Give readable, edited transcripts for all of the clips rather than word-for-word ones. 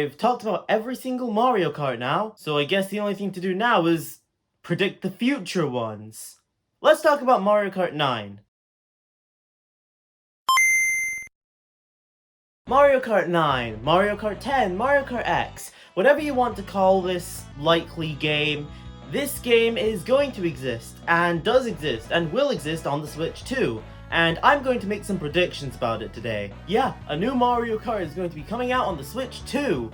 I've talked about every single Mario Kart now, so I guess the only thing to do now is predict the future ones. Let's talk about Mario Kart 9. Mario Kart 9, Mario Kart 10, Mario Kart X, whatever you want to call this likely game, this game is going to exist, and does exist, and will exist on the Switch too. And I'm going to make some predictions about it today. Yeah, a new Mario Kart is going to be coming out on the Switch too.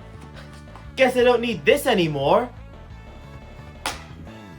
Guess I don't need this anymore.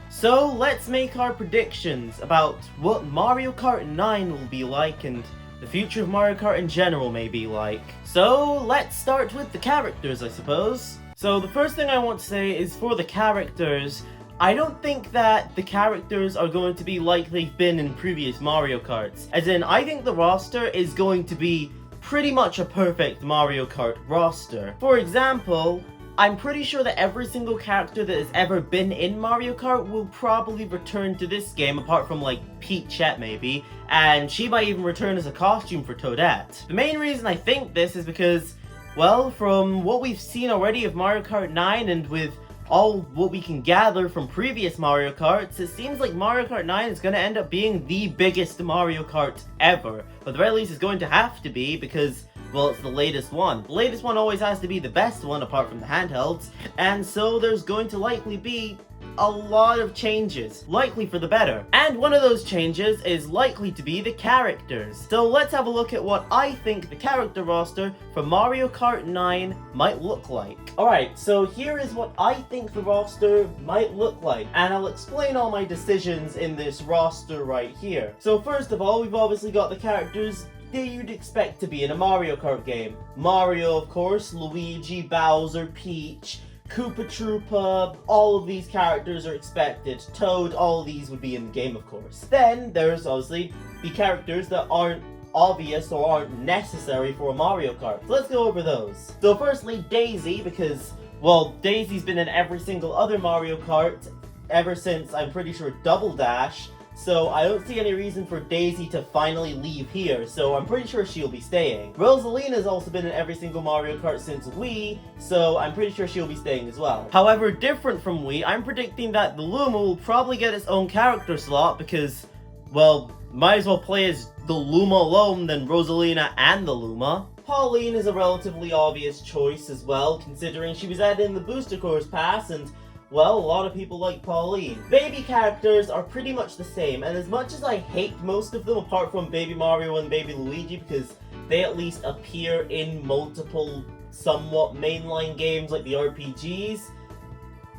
So let's make our predictions about what Mario Kart 9 will be like and the future of Mario Kart in general may be like. So let's start with the characters, I suppose. So the first thing I want to say is for the characters, I don't think that the characters are going to be like they've been in previous Mario Karts. As in, I think the roster is going to be pretty much a perfect Mario Kart roster. For example, I'm pretty sure that every single character that has ever been in Mario Kart will probably return to this game, apart from like Peachette maybe, and she might even return as a costume for Toadette. The main reason I think this is because, well, from what we've seen already of Mario Kart 9 and with all what we can gather from previous Mario Karts, it seems like Mario Kart 9 is going to end up being the biggest Mario Kart ever. But at the very least, it's going to have to be because, well, it's the latest one. The latest one always has to be the best one apart from the handhelds, and so there's going to likely be a lot of changes, likely for the better. And one of those changes is likely to be the characters. So let's have a look at what I think the character roster for Mario Kart 9 might look like. Alright, so here is what I think the roster might look like, and I'll explain all my decisions in this roster right here. So first of all, we've obviously got the characters that you'd expect to be in a Mario Kart game. Mario, of course, Luigi, Bowser, Peach, Koopa Troopa, all of these characters are expected. Toad, all of these would be in the game, of course. Then, there's obviously the characters that aren't obvious or aren't necessary for a Mario Kart. So let's go over those. So firstly, Daisy, because, well, Daisy's been in every single other Mario Kart ever since, I'm pretty sure, Double Dash. So I don't see any reason for Daisy to finally leave here, so I'm pretty sure she'll be staying. Rosalina's also been in every single Mario Kart since Wii, so I'm pretty sure she'll be staying as well. However, different from Wii, I'm predicting that the Luma will probably get its own character slot because, well, might as well play as the Luma alone than Rosalina and the Luma. Pauline is a relatively obvious choice as well, considering she was added in the Booster Course Pass and, well, a lot of people like Pauline. Baby characters are pretty much the same, and as much as I hate most of them, apart from Baby Mario and Baby Luigi, because they at least appear in multiple, somewhat mainline games like the RPGs,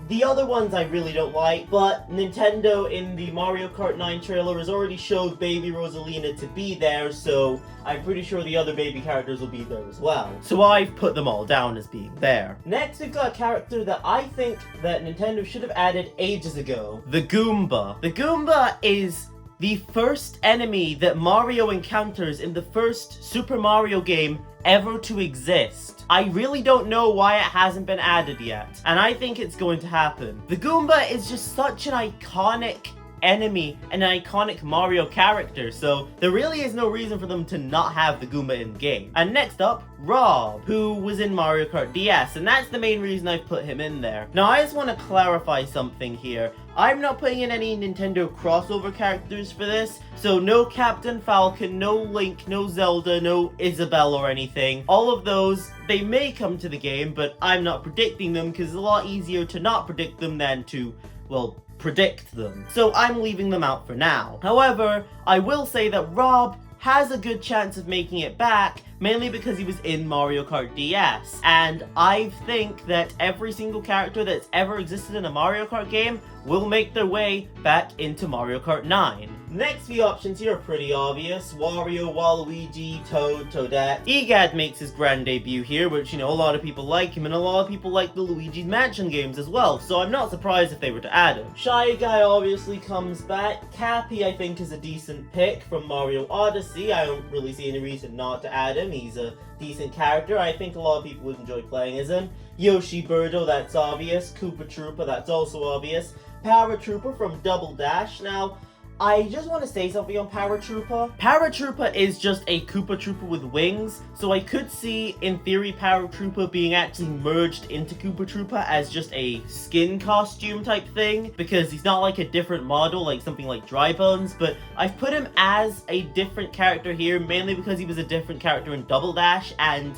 the other ones I really don't like, but Nintendo in the Mario Kart 9 trailer has already showed Baby Rosalina to be there, so I'm pretty sure the other baby characters will be there as well. So I've put them all down as being there. Next, we've got a character that I think that Nintendo should have added ages ago. The Goomba. The Goomba is the first enemy that Mario encounters in the first Super Mario game ever to exist. I really don't know why it hasn't been added yet, and I think it's going to happen. The Goomba is just such an iconic enemy and an iconic Mario character, so there really is no reason for them to not have the Goomba in the game. And next up, Rob, who was in Mario Kart DS, and that's the main reason I've put him in there. Now, I just want to clarify something here. I'm not putting in any Nintendo crossover characters for this, so no Captain Falcon, no Link, no Zelda, no Isabelle or anything. All of those, they may come to the game, but I'm not predicting them because it's a lot easier to not predict them than to, well, predict them. So I'm leaving them out for now. However, I will say that Rob has a good chance of making it back, mainly because he was in Mario Kart DS. And I think that every single character that's ever existed in a Mario Kart game will make their way back into Mario Kart 9. The next few options here are pretty obvious. Wario, Waluigi, Toad, Toadette. Egad makes his grand debut here, which, you know, a lot of people like him, and a lot of people like the Luigi's Mansion games as well, so I'm not surprised if they were to add him. Shy Guy obviously comes back. Cappy, I think, is a decent pick from Mario Odyssey. I don't really see any reason not to add him. He's a decent character. I think a lot of people would enjoy playing as him. Yoshi Birdo, that's obvious. Koopa Troopa, that's also obvious. Paratrooper from Double Dash. Now, I just want to say something on Paratrooper. Paratrooper is just a Koopa Trooper with wings, so I could see, in theory, Paratrooper being actually merged into Koopa Trooper as just a skin costume type thing, because he's not like a different model, like something like Dry Bones, but I've put him as a different character here, mainly because he was a different character in Double Dash, and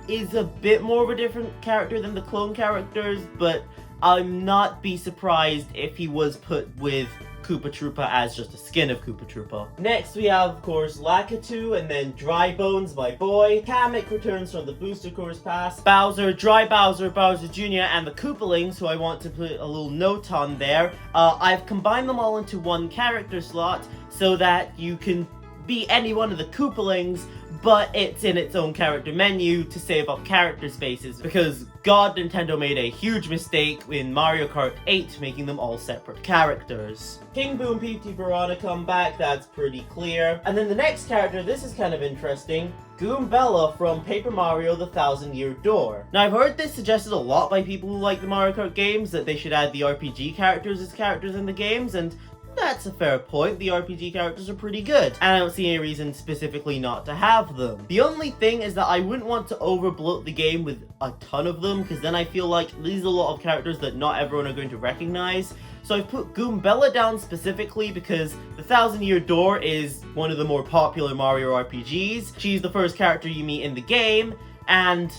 is a bit more of a different character than the clone characters, but I'm not be surprised if he was put with Koopa Troopa as just a skin of Koopa Troopa. Next we have, of course, Lakitu, and then Dry Bones, my boy. Kamek returns from the Booster Course Pass. Bowser, Dry Bowser, Bowser Jr., and the Koopalings, who I want to put a little note on there. I've combined them all into one character slot so that you can be any one of the Koopalings, but it's in its own character menu to save up character spaces, because God, Nintendo made a huge mistake in Mario Kart 8, making them all separate characters. King Boom, PT Piranha come back, that's pretty clear. And then the next character, this is kind of interesting, Goombella from Paper Mario The Thousand Year Door. Now, I've heard this suggested a lot by people who like the Mario Kart games, that they should add the RPG characters as characters in the games, and that's a fair point. The RPG characters are pretty good, and I don't see any reason specifically not to have them. The only thing is that I wouldn't want to overbloat the game with a ton of them, because then I feel like these are a lot of characters that not everyone are going to recognize. So I've put Goombella down specifically because the Thousand Year Door is one of the more popular Mario RPGs. She's the first character you meet in the game, and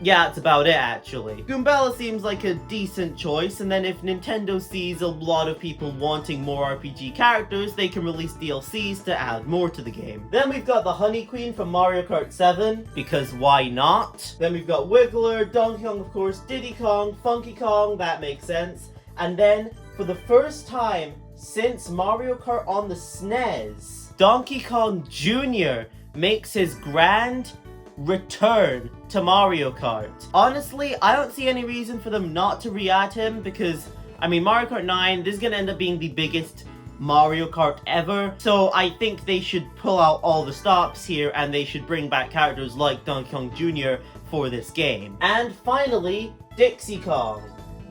yeah, that's about it, actually. Goombella seems like a decent choice, and then if Nintendo sees a lot of people wanting more RPG characters, they can release DLCs to add more to the game. Then we've got the Honey Queen from Mario Kart 7, because why not? Then we've got Wiggler, Donkey Kong, of course, Diddy Kong, Funky Kong, that makes sense. And then, for the first time since Mario Kart on the SNES, Donkey Kong Jr. makes his grand return to Mario Kart. Honestly, I don't see any reason for them not to re-add him, because, I mean, Mario Kart 9, this is gonna end up being the biggest Mario Kart ever, so I think they should pull out all the stops here, and they should bring back characters like Donkey Kong Jr. for this game. And finally, Dixie Kong.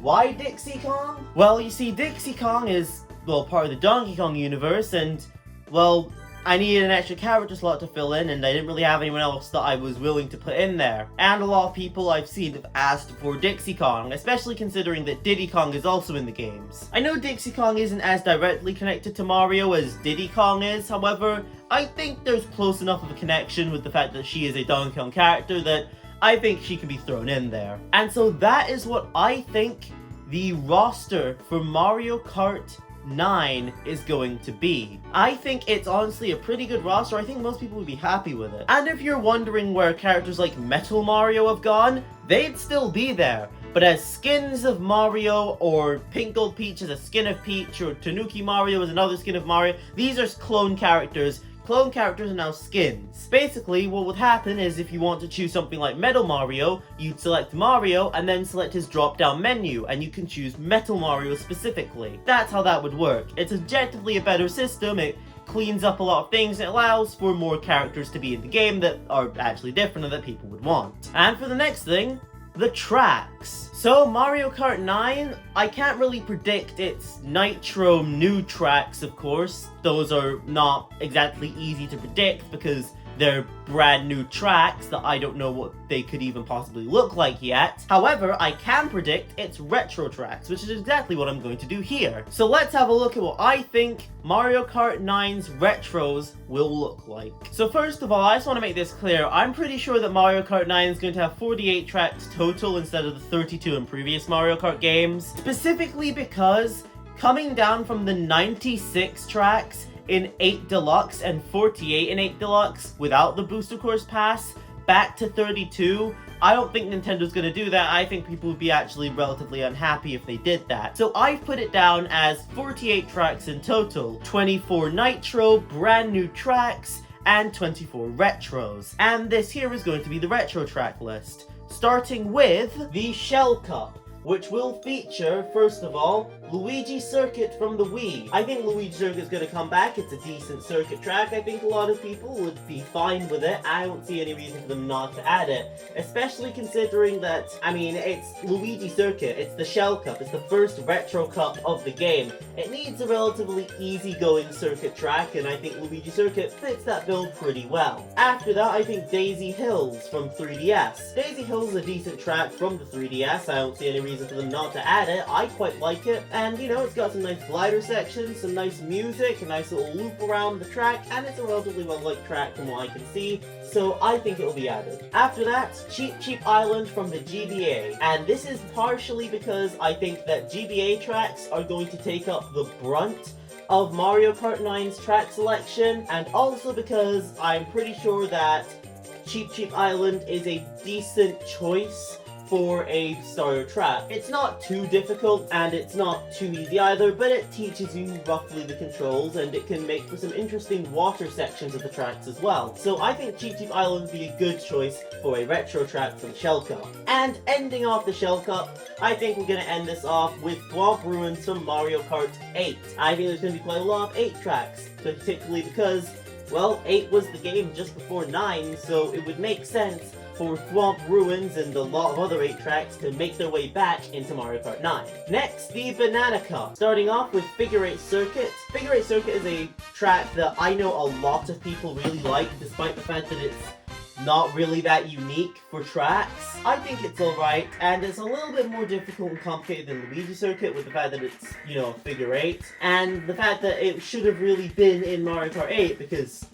Why Dixie Kong? Well, you see, Dixie Kong is, well, part of the Donkey Kong universe, and, well, I needed an extra character slot to fill in, and I didn't really have anyone else that I was willing to put in there. And a lot of people I've seen have asked for Dixie Kong, especially considering that Diddy Kong is also in the games. I know Dixie Kong isn't as directly connected to Mario as Diddy Kong is, however, I think there's close enough of a connection with the fact that she is a Donkey Kong character that I think she can be thrown in there. And so that is what I think the roster for Mario Kart 9 is going to be. I think it's honestly a pretty good roster. I think most people would be happy with it. And if you're wondering where characters like Metal Mario have gone, they'd still be there. But as skins of Mario, or Pink Gold Peach as a skin of Peach, or Tanuki Mario as another skin of Mario, these are clone characters. Clone characters are now skins. Basically, what would happen is if you want to choose something like Metal Mario, you'd select Mario and then select his drop-down menu, and you can choose Metal Mario specifically. That's how that would work. It's objectively a better system. It cleans up a lot of things, and it allows for more characters to be in the game that are actually different and that people would want. And for the next thing, the tracks. So Mario Kart 9, I can't really predict its Nitro new tracks, of course. Those are not exactly easy to predict because they're brand new tracks that I don't know what they could even possibly look like yet. However, I can predict its retro tracks, which is exactly what I'm going to do here. So let's have a look at what I think Mario Kart 9's retros will look like. So first of all, I just want to make this clear. I'm pretty sure that Mario Kart 9 is going to have 48 tracks total instead of the 32 in previous Mario Kart games. Specifically because coming down from the 96 tracks in 8 Deluxe and 48 in 8 Deluxe without the Booster Course Pass back to 32, I don't think Nintendo's gonna do that. I think people would be actually relatively unhappy if they did that. So I've put it down as 48 tracks in total, 24 Nitro, brand new tracks, and 24 retros. And this here is going to be the retro track list, starting with the Shell Cup, which will feature, first of all, Luigi Circuit from the Wii. I think Luigi Circuit is going to come back. It's a decent circuit track. I think a lot of people would be fine with it. I don't see any reason for them not to add it, especially considering that, I mean, it's Luigi Circuit. It's the Shell Cup. It's the first retro cup of the game. It needs a relatively easygoing circuit track, and I think Luigi Circuit fits that bill pretty well. After that, I think Daisy Hills from 3DS. Daisy Hills is a decent track from the 3DS. I don't see any reason for them not to add it. I quite like it. And, you know, it's got some nice glider sections, some nice music, a nice little loop around the track, and it's a relatively well-liked track from what I can see, so I think it will be added. After that, Cheep Cheep Island from the GBA. And this is partially because I think that GBA tracks are going to take up the brunt of Mario Kart 9's track selection, and also because I'm pretty sure that Cheep Cheep Island is a decent choice for a starter track. It's not too difficult and it's not too easy either, but it teaches you roughly the controls and it can make for some interesting water sections of the tracks as well. So I think Cheep Cheep Island would be a good choice for a retro track for the Shell Cup. And ending off the Shell Cup, I think we're going to end this off with Swamp Ruins from Mario Kart 8. I think there's going to be quite a lot of 8 tracks, particularly because, well, 8 was the game just before 9, so it would make sense for Swamp Ruins and a lot of other 8 tracks to make their way back into Mario Kart 9. Next, the Banana Cup. Starting off with Figure 8 Circuit. Figure 8 Circuit is a track that I know a lot of people really like, despite the fact that it's not really that unique for tracks. I think it's alright, and it's a little bit more difficult and complicated than Luigi Circuit with the fact that it's, you know, Figure 8, and the fact that it should have really been in Mario Kart 8 because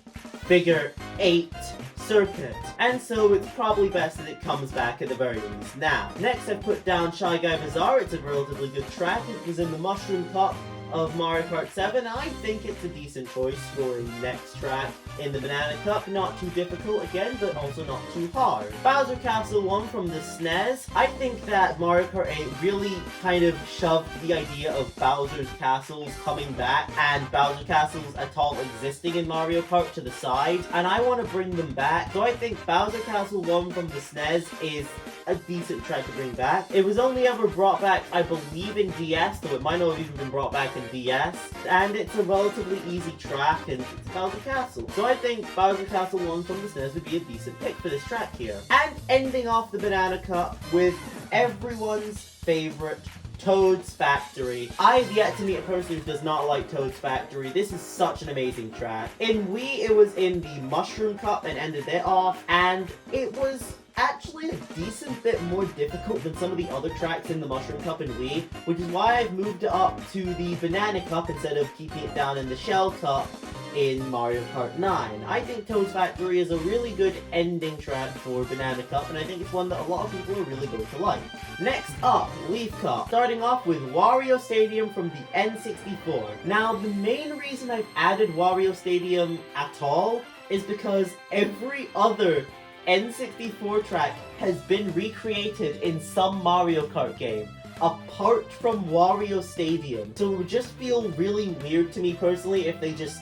Figure 8 Circuit. And so it's probably best that it comes back at the very least now. Next I've put down Shy Guy Bazaar. It's a relatively good track. It was in the Mushroom Cup of Mario Kart 7. I think it's a decent choice for a next track in the Banana Cup. Not too difficult again, but also not too hard. Bowser Castle 1 from the SNES. I think that Mario Kart 8 really kind of shoved the idea of Bowser's Castles coming back and Bowser Castles at all existing in Mario Kart to the side, and I want to bring them back. So I think Bowser Castle 1 from the SNES is a decent track to bring back. It was only ever brought back, I believe, in DS, though it might not have even been brought back in DS, and it's a relatively easy track, and it's Bowser Castle. So I think Bowser Castle 1 from the SNES would be a decent pick for this track here. And ending off the Banana Cup with everyone's favorite Toad's Factory. I've yet to meet a person who does not like Toad's Factory. This is such an amazing track. In Wii, it was in the Mushroom Cup and ended it off, and it was actually a decent bit more difficult than some of the other tracks in the Mushroom Cup and Wii, which is why I've moved it up to the Banana Cup instead of keeping it down in the Shell Cup in Mario Kart 9. I think Toad's Factory is a really good ending track for Banana Cup, and I think it's one that a lot of people are really going to like. Next up, Leaf Cup. Starting off with Wario Stadium from the N64. Now, the main reason I've added Wario Stadium at all is because every other N64 track has been recreated in some Mario Kart game, apart from Wario Stadium. So it would just feel really weird to me personally if they just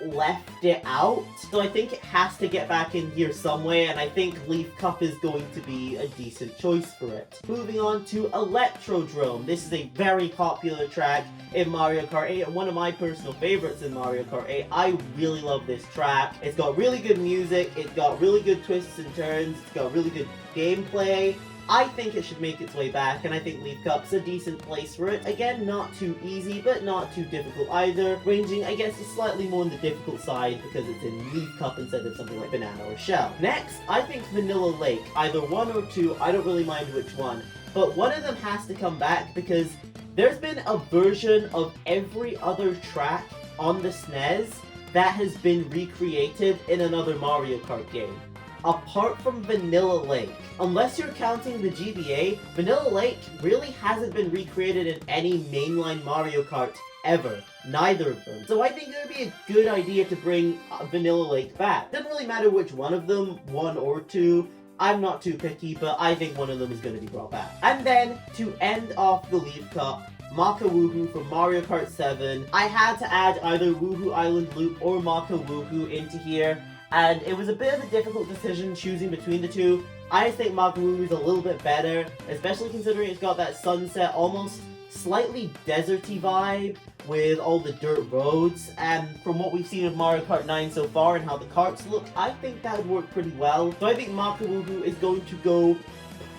left it out. So I think it has to get back in here some way, and I think Leaf Cup is going to be a decent choice for it. Moving on to Electrodrome. This is a very popular track in Mario Kart 8 and one of my personal favorites in Mario Kart 8. I really love this track. It's got really good music, it's got really good twists and turns, it's got really good gameplay. I think it should make its way back, and I think Leaf Cup's a decent place for it. Again, not too easy, but not too difficult either. Ranging, I guess, is slightly more on the difficult side because it's in Leaf Cup instead of something like Banana or Shell. Next, I think Vanilla Lake. Either 1 or 2, I don't really mind which one. But one of them has to come back because there's been a version of every other track on the SNES that has been recreated in another Mario Kart game, apart from Vanilla Lake. Unless you're counting the GBA, Vanilla Lake really hasn't been recreated in any mainline Mario Kart ever. Neither of them. So I think it would be a good idea to bring Vanilla Lake back. Doesn't really matter which one of them, 1 or 2. I'm not too picky, but I think one of them is going to be brought back. And then, to end off the Leaf Cup, Maka Woohoo from Mario Kart 7. I had to add either Woohoo Island Loop or Maka Woohoo into here, and it was a bit of a difficult decision choosing between the two. I just think Maka Woohoo is a little bit better, especially considering it's got that sunset, almost slightly deserty vibe with all the dirt roads, and from what we've seen of Mario Kart 9 so far and how the karts look, I think that would work pretty well. So I think Makawuhu is going to go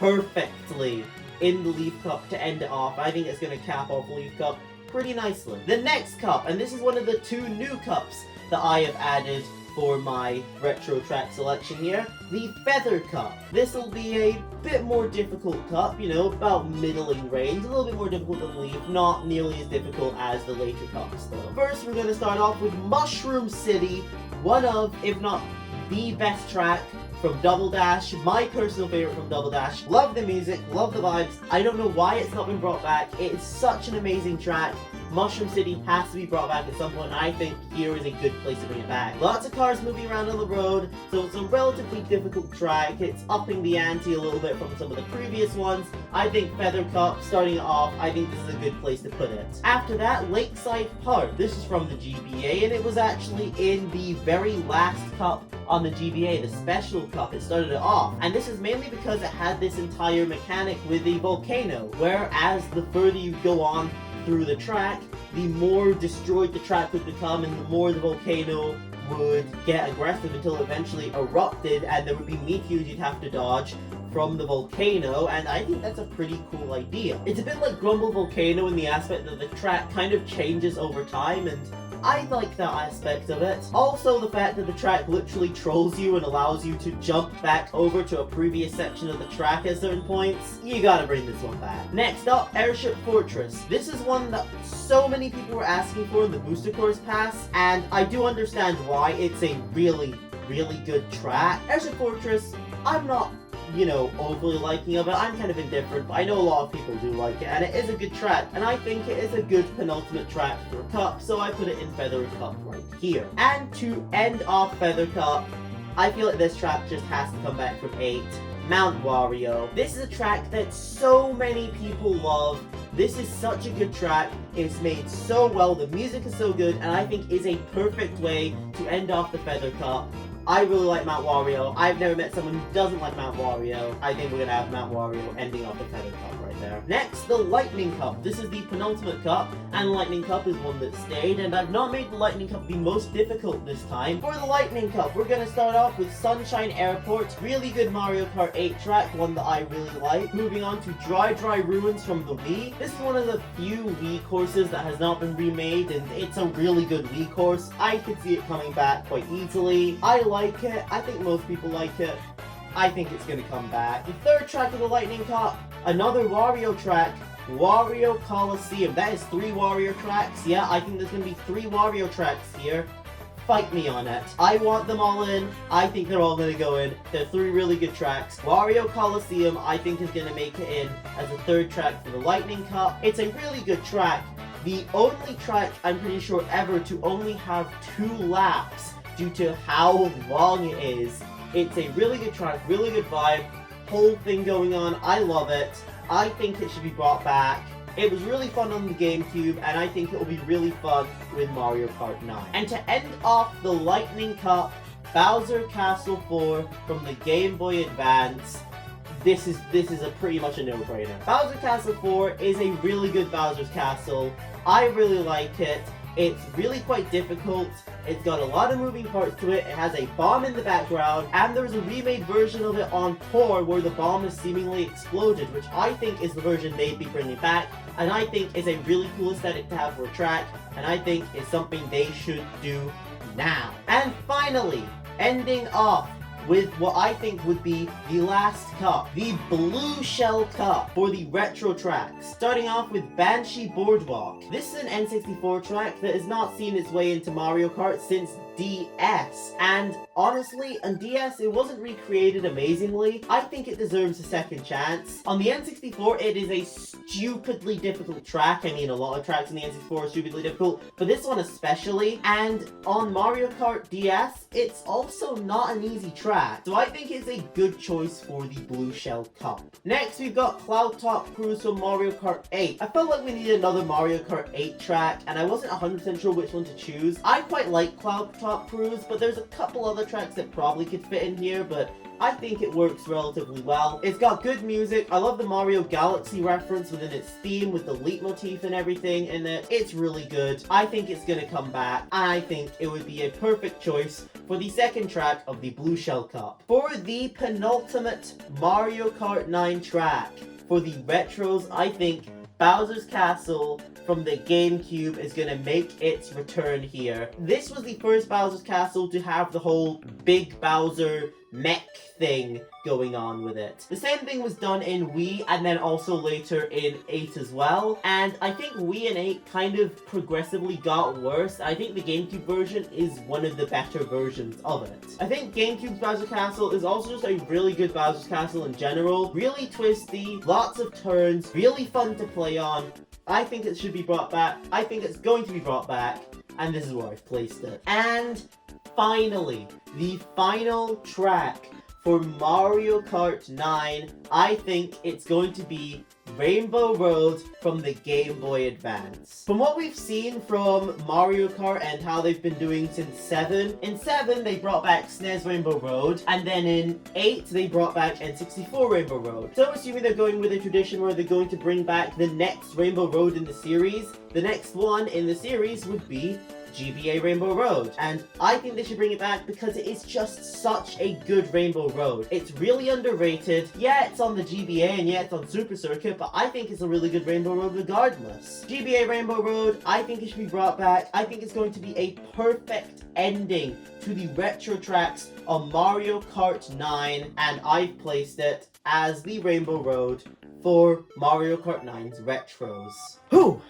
perfectly in the Leaf Cup to end it off. I think it's going to cap off Leaf Cup pretty nicely. The next cup, and this is one of the 2 new cups that I have added for my retro track selection here, the Feather Cup. This will be a bit more difficult cup, you know, about middling range, a little bit more difficult than Leaf, not nearly as difficult as the later cups though. First, we're going to start off with Mushroom City, one of, if not the best track from Double Dash, my personal favorite from Double Dash. Love the music, love the vibes. I don't know why it's not been brought back. It is such an amazing track. Mushroom City has to be brought back at some point, and I think here is a good place to bring it back. Lots of cars moving around on the road, so it's a relatively difficult track. It's upping the ante a little bit from some of the previous ones. I think Feather Cup, starting it off, I think this is a good place to put it. After that, Lakeside Park. This is from the GBA, and it was actually in the very last cup on the GBA, the special cup. It started it off, and this is mainly because it had this entire mechanic with the volcano, whereas the further you go on through the track, the more destroyed the track would become, and the more the volcano would get aggressive until it eventually erupted, and there would be meteors you'd have to dodge from the volcano, and I think that's a pretty cool idea. It's a bit like Grumble Volcano in the aspect that the track kind of changes over time, and I like that aspect of it. Also, the fact that the track literally trolls you and allows you to jump back over to a previous section of the track at certain points. You gotta bring this one back. Next up, Airship Fortress. This is one that so many people were asking for in the Booster Course Pass, and I do understand why. It's a really, really good track. Airship Fortress, I'm not, you know, overly liking of it. I'm kind of indifferent, but I know a lot of people do like it, and it is a good track, and I think it is a good penultimate track for a cup, so I put it in Feather Cup right here. And to end off Feather Cup, I feel like this track just has to come back from 8. Mount Wario. This is a track that so many people love. This is such a good track. It's made so well, the music is so good, and I think is a perfect way to end off the Feather Cup. I really like Mount Wario. I've never met someone who doesn't like Mount Wario. I think we're gonna have Mount Wario ending off the Feather Cup right there. Next, the Lightning Cup. This is the penultimate cup, and the Lightning Cup is one that stayed, and I've not made the Lightning Cup the most difficult this time. For the Lightning Cup, we're gonna start off with Sunshine Airport. Really good Mario Kart 8 track, one that I really like. Moving on to Dry Ruins from the Wii. This is one of the few Wii courses that has not been remade, and it's a really good Wii course. I could see it coming back quite easily. I like it. I think most people like it. I think it's going to come back. The third track of the Lightning Cup, another Wario track, Wario Coliseum. That is 3 Wario tracks. Yeah, I think there's going to be 3 Wario tracks here. Fight me on it. I want them all in. I think they're all going to go in. They're 3 really good tracks. Wario Coliseum, I think, is going to make it in as a 3rd track for the Lightning Cup. It's a really good track. The only track, I'm pretty sure, ever to only have 2 laps due to how long it is. It's a really good track, really good vibe, whole thing going on. I love it. I think it should be brought back. It was really fun on the GameCube, and I think it will be really fun with Mario Kart 9. And to end off the Lightning Cup, Bowser Castle 4 from the Game Boy Advance. This is a pretty much a no-brainer. Bowser Castle 4 is a really good Bowser's Castle. I really like it. It's really quite difficult. It's got a lot of moving parts to it. It has a bomb in the background, and there's a remade version of it on tour where the bomb is seemingly exploded, which I think is the version they'd be bringing back, and I think is a really cool aesthetic to have for a track, and I think is something they should do now. And finally, ending off with what I think would be the last cup, the Blue Shell Cup for the retro tracks. Starting off with Banshee Boardwalk. This is an N64 track that has not seen its way into Mario Kart since DS, and honestly, on DS it wasn't recreated amazingly. I think it deserves a second chance. On the N64, it is a stupidly difficult track. I mean, a lot of tracks on the N64 are stupidly difficult, but this one especially. And on Mario Kart DS, it's also not an easy track, so I think it's a good choice for the Blue Shell Cup. Next, we've got Cloud Top Cruise from Mario Kart 8. I felt like we needed another Mario Kart 8 track, and I wasn't 100% sure which one to choose. I quite like Cloud Top Cruise, but there's a couple other tracks that probably could fit in here, but I think it works relatively well. It's got good music. I love the Mario Galaxy reference within its theme with the leitmotif and everything in it. It's really good. I think it's gonna come back. I think it would be a perfect choice for the second track of the Blue Shell Cup. For the penultimate Mario Kart 9 track, for the retros, I think Bowser's Castle from the GameCube is gonna make its return here. This was the first Bowser's Castle to have the whole Big Bowser mech thing going on with it. The same thing was done in Wii and then also later in 8 as well. And I think Wii and 8 kind of progressively got worse. I think the GameCube version is one of the better versions of it. I think GameCube's Bowser's Castle is also just a really good Bowser's Castle in general. Really twisty, lots of turns, really fun to play on. I think it should be brought back. I think it's going to be brought back. And this is where I've placed it. And finally, the final track for Mario Kart 9, I think it's going to be Rainbow Road from the Game Boy Advance. From what we've seen from Mario Kart and how they've been doing since 7, in 7 they brought back SNES Rainbow Road, and then in 8 they brought back N64 Rainbow Road. So assuming they're going with a tradition where they're going to bring back the next Rainbow Road in the series, the next one in the series would be GBA Rainbow Road. And I think they should bring it back because it is just such a good Rainbow Road. It's really underrated. Yeah, it's on the GBA and yeah, it's on Super Circuit, but I think it's a really good Rainbow Road regardless. GBA Rainbow Road, I think it should be brought back. I think it's going to be a perfect ending to the retro tracks on Mario Kart 9, and I've placed it as the Rainbow Road for Mario Kart 9's retros. Whew!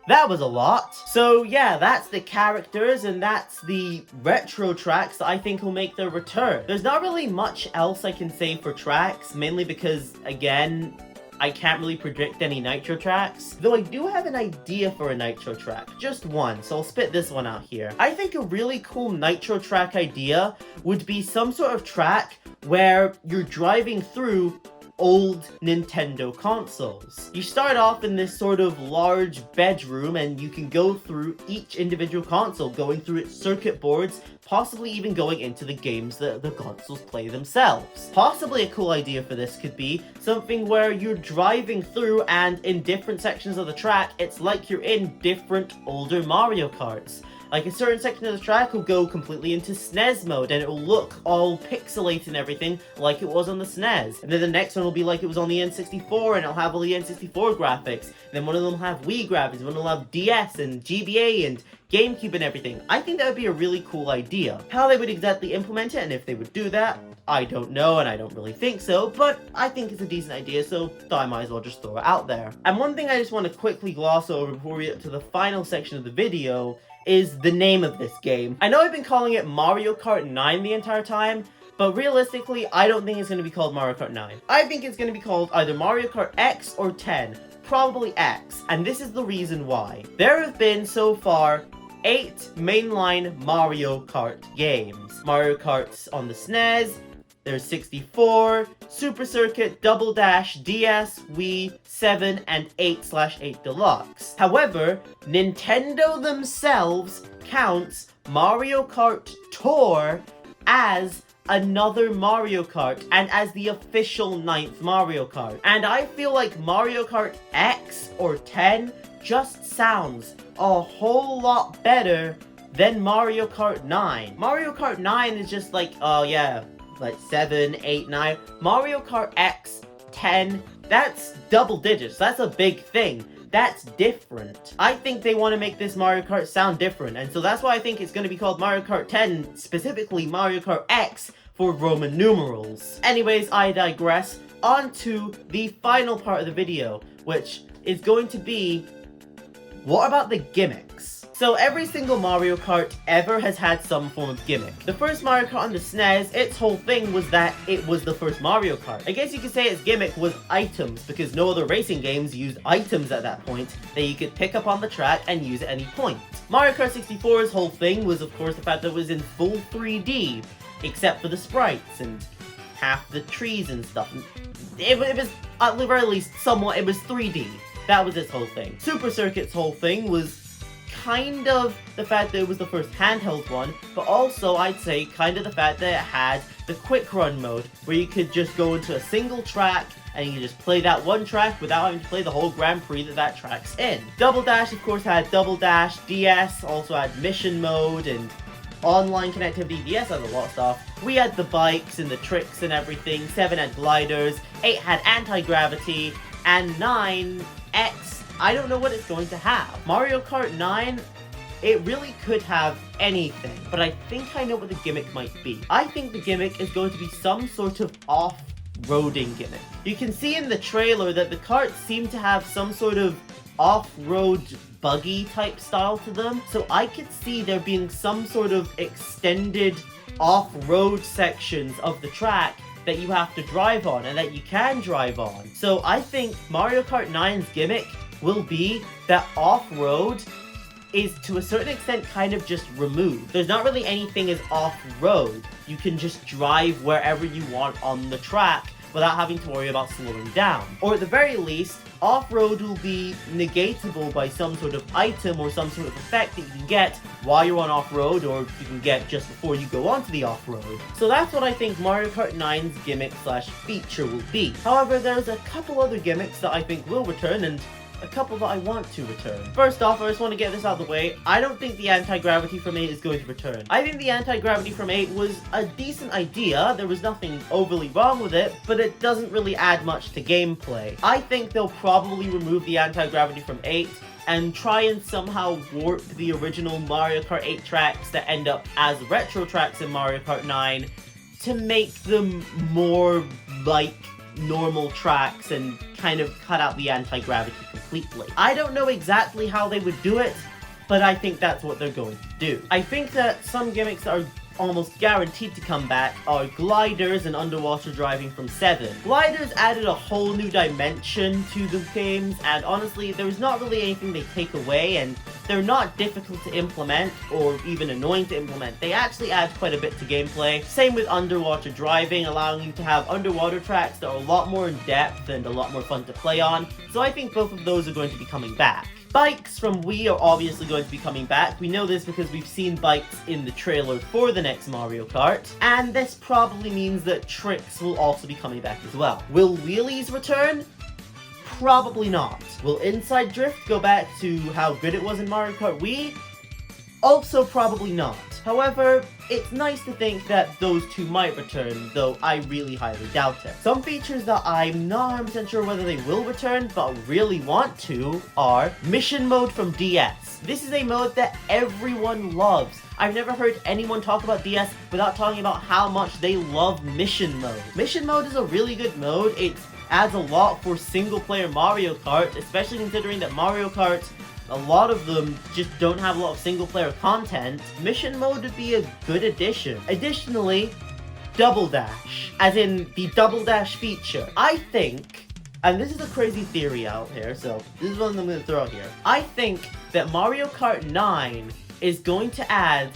That was a lot. So yeah, that's the characters and that's the retro tracks that I think will make their return. There's not really much else I can say for tracks, mainly because, again, I can't really predict any Nitro tracks. Though I do have an idea for a Nitro track. Just one, so I'll spit this one out here. I think a really cool Nitro track idea would be some sort of track where you're driving through old Nintendo consoles. You start off in this sort of large bedroom and you can go through each individual console, going through its circuit boards, possibly even going into the games that the consoles play themselves. Possibly a cool idea for this could be something where you're driving through and in different sections of the track, it's like you're in different older Mario Karts. Like, a certain section of the track will go completely into SNES mode, and it will look all pixelated and everything like it was on the SNES. And then the next one will be like it was on the N64, and it'll have all the N64 graphics. And then one of them will have Wii graphics, one will have DS and GBA and GameCube and everything. I think that would be a really cool idea. How they would exactly implement it, and if they would do that, I don't know, and I don't really think so, but I think it's a decent idea, so I might as well just throw it out there. And one thing I just want to quickly gloss over before we get to the final section of the video is the name of this game. I know I've been calling it Mario Kart 9 the entire time, but realistically, I don't think it's going to be called Mario Kart 9. I think it's going to be called either Mario Kart X or 10, probably X, and this is the reason why. There have been, so far, 8 mainline Mario Kart games. Mario Kart's on the SNES, there's 64, Super Circuit, Double Dash, DS, Wii, 7, and 8/8 Deluxe. However, Nintendo themselves counts Mario Kart Tour as another Mario Kart and as the official 9th Mario Kart. And I feel like Mario Kart X or 10 just sounds a whole lot better than Mario Kart 9. Mario Kart 9 is just like, oh yeah, like 7, 8, 9. Mario Kart X, 10, that's double digits. That's a big thing. That's different. I think they want to make this Mario Kart sound different, and so that's why I think it's going to be called Mario Kart 10, specifically Mario Kart X for Roman numerals. Anyways, I digress. On to the final part of the video, which is going to be, what about the gimmicks? So every single Mario Kart ever has had some form of gimmick. The first Mario Kart on the SNES, its whole thing was that it was the first Mario Kart. I guess you could say its gimmick was items, because no other racing games used items at that point that you could pick up on the track and use at any point. Mario Kart 64's whole thing was, of course, the fact that it was in full 3D, except for the sprites and half the trees and stuff. It was, at the very least, somewhat, it was 3D. That was its whole thing. Super Circuit's whole thing was kind of the fact that it was the first handheld one, but also I'd say kind of the fact that it had the the quick run mode, where you could just go into a single track and you can just play that one track without having to play the whole Grand Prix that track's in. Double Dash, of course, had Double Dash. DS also had mission mode and online connectivity. DS had a lot of stuff. We had the bikes and the tricks and everything. 7 had gliders. 8 had anti-gravity. And 9, X, I don't know what it's going to have. Mario Kart 9, it really could have anything, but I think I know what the gimmick might be. I think the gimmick is going to be some sort of off-roading gimmick. You can see in the trailer that the karts seem to have some sort of off-road buggy type style to them, so I could see there being some sort of extended off-road sections of the track that you have to drive on and that you can drive on. So I think Mario Kart 9's gimmick will be that off-road is to a certain extent kind of just removed. There's not really anything as off-road. You can just drive wherever you want on the track without having to worry about slowing down. Or at the very least, off-road will be negatable by some sort of item or some sort of effect that you can get while you're on off-road, or you can get just before you go onto the off-road. So that's what I think Mario Kart 9's gimmick slash feature will be. However, there's a couple other gimmicks that I think will return, and a couple that I want to return. First off, I just want to get this out of the way. I don't think the anti-gravity from 8 is going to return. I think the anti-gravity from 8 was a decent idea. There was nothing overly wrong with it, but it doesn't really add much to gameplay. I think they'll probably remove the anti-gravity from 8 and try and somehow warp the original Mario Kart 8 tracks that end up as retro tracks in Mario Kart 9 to make them more like normal tracks and kind of cut out the anti-gravity completely. I don't know exactly how they would do it, but I think that's what they're going to do. I think that some gimmicks that are almost guaranteed to come back are gliders and underwater driving from 7. Gliders added a whole new dimension to the games, and honestly, there's not really anything they take away, and they're not difficult to implement or even annoying to implement. They actually add quite a bit to gameplay. Same with underwater driving, allowing you to have underwater tracks that are a lot more in depth and a lot more fun to play on. So I think both of those are going to be coming back. Bikes from Wii are obviously going to be coming back. We know this because we've seen bikes in the trailer for the next Mario Kart. And this probably means that tricks will also be coming back as well. Will wheelies return? Probably not. Will inside drift go back to how good it was in Mario Kart Wii? Also probably not. However, it's nice to think that those two might return, though I really highly doubt it. Some features that I'm not 100% sure whether they will return, but really want to, are Mission Mode from DS. This is a mode that everyone loves. I've never heard anyone talk about DS without talking about how much they love Mission Mode. Mission Mode is a really good mode. It adds a lot for single-player Mario Kart, especially considering that Mario Kart, a lot of them just don't have a lot of single-player content. Mission Mode would be a good addition. Additionally, Double Dash, as in the Double Dash feature. I think, and this is a crazy theory out here, so this is one I'm going to throw out here. I think that Mario Kart 9 is going to add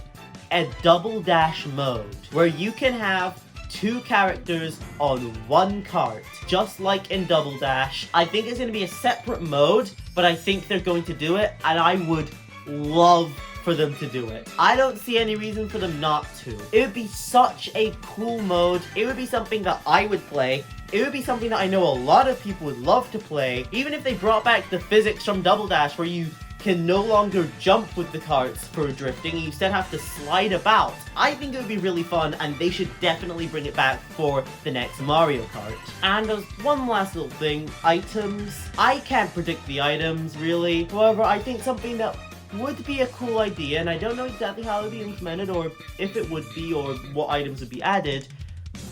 a Double Dash mode, where you can have 2 characters on one kart, just like in Double Dash. I think it's going to be a separate mode, but I think they're going to do it, and I would love for them to do it. I don't see any reason for them not to. It would be such a cool mode. It would be something that I would play. It would be something that I know a lot of people would love to play. Even if they brought back the physics from Double Dash, where you can no longer jump with the karts for drifting, you instead have to slide about. I think it would be really fun, and they should definitely bring it back for the next Mario Kart. And as one last little thing, items. I can't predict the items, really. However, I think something that would be a cool idea, and I don't know exactly how it would be implemented, or if it would be, or what items would be added,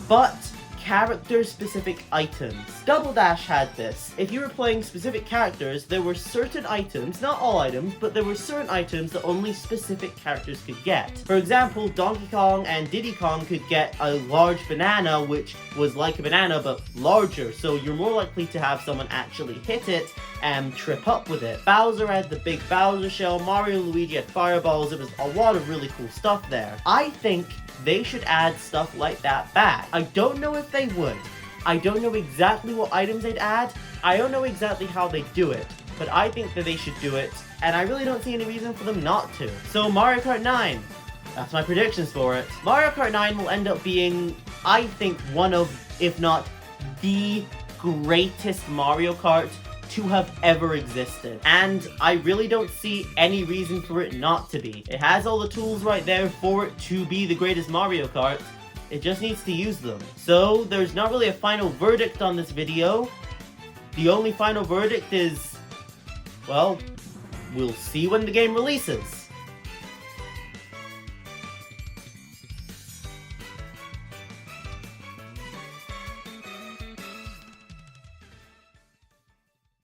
but character-specific items. Double Dash had this. If you were playing specific characters, there were certain items, not all items, but there were certain items that only specific characters could get. For example, Donkey Kong and Diddy Kong could get a large banana, which was like a banana but larger, so you're more likely to have someone actually hit it and trip up with it. Bowser had the big Bowser shell, Mario and Luigi had fireballs. There was a lot of really cool stuff there. I think they should add stuff like that back. I don't know if they would. I don't know exactly what items they'd add. I don't know exactly how they do it. But I think that they should do it, and I really don't see any reason for them not to. So Mario Kart 9, that's my predictions for it. Mario Kart 9 will end up being I think, one of, if not the greatest Mario Kart to have ever existed. And I really don't see any reason for it not to be. It has all the tools right there for it to be the greatest Mario Kart. It just needs to use them. So, there's not really a final verdict on this video. The only final verdict is, well, we'll see when the game releases.